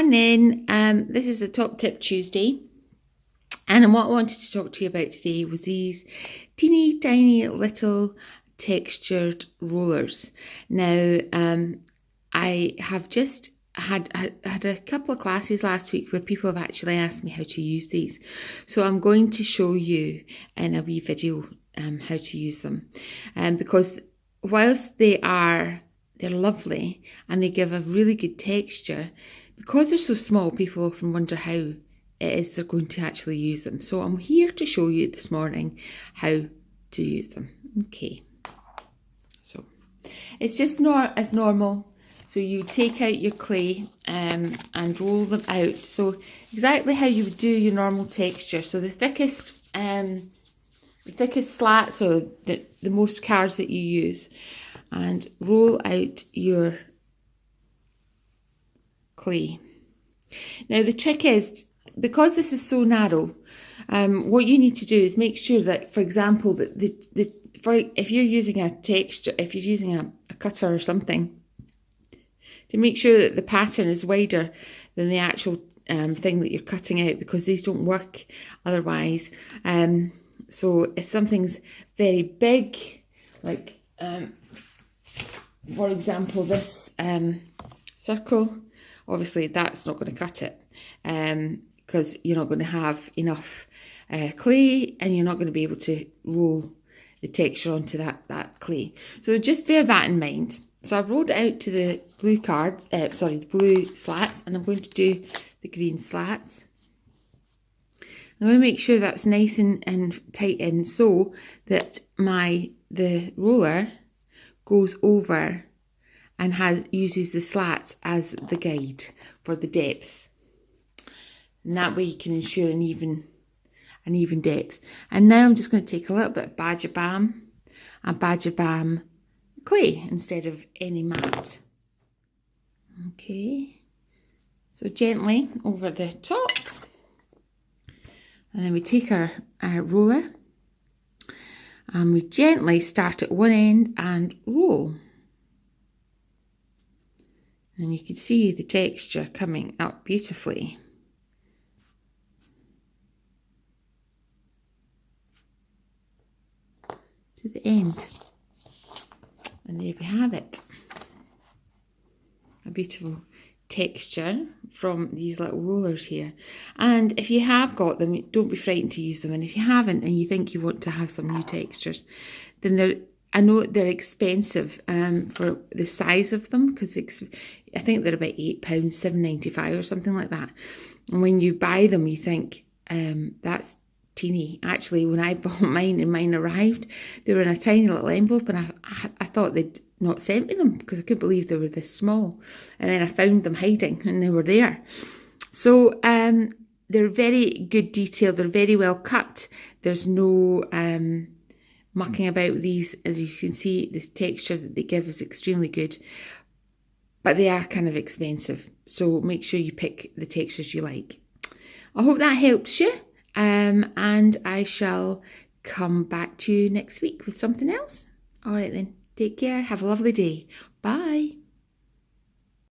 morning. This is the Top Tip Tuesday, and what I wanted to talk to you about today was these teeny tiny little textured rollers. Now, I have just had a couple of classes last week where people have actually asked me how to use these, so I'm going to show you in a wee video how to use them, because whilst they're lovely and they give a really good texture, because they're so small, people often wonder how it is they're going to actually use them. So I'm here to show you this morning how to use them. Okay, so it's just not as normal. So you take out your clay and roll them out. So exactly how you would do your normal texture. So the thickest slats, or the most cards that you use, and roll out your clay. Now the trick is, because this is so narrow, what you need to do is make sure that, for example, that if you're using a texture, if you're using a cutter or something, to make sure that the pattern is wider than the actual thing that you're cutting out, because these don't work otherwise. So if something's very big, like for example this circle, obviously that's not going to cut it, because you're not going to have enough clay, and you're not going to be able to roll the texture onto that clay. So just bear that in mind. So I've rolled it out to the blue the blue slats, and I'm going to do the green slats. I'm going to make sure that's nice and tight in, so that the roller goes over and uses the slats as the guide for the depth. And that way you can ensure an even depth. And now I'm just going to take a little bit of Badger Balm and Badger Balm clay instead of any mat. Okay, so gently over the top, and then we take our roller and we gently start at one end and roll, and you can see the texture coming up beautifully. To the end. And there we have it. A beautiful texture from these little rollers here. And if you have got them, don't be frightened to use them. And if you haven't, and you think you want to have some new textures, then I know they're expensive for the size of them, because I think they're about £8, £7.95 or something like that. And when you buy them, you think that's teeny. Actually, when I bought mine and mine arrived, they were in a tiny little envelope, and I thought they'd not sent me them, because I couldn't believe they were this small. And then I found them hiding, and they were there. So they're very good detail. They're very well cut. There's no mucking about these. As you can see, the texture that they give is extremely good, but they are kind of expensive. So make sure you pick the textures you like. I hope that helps you. And I shall come back to you next week with something else. All right then, take care. Have a lovely day. Bye.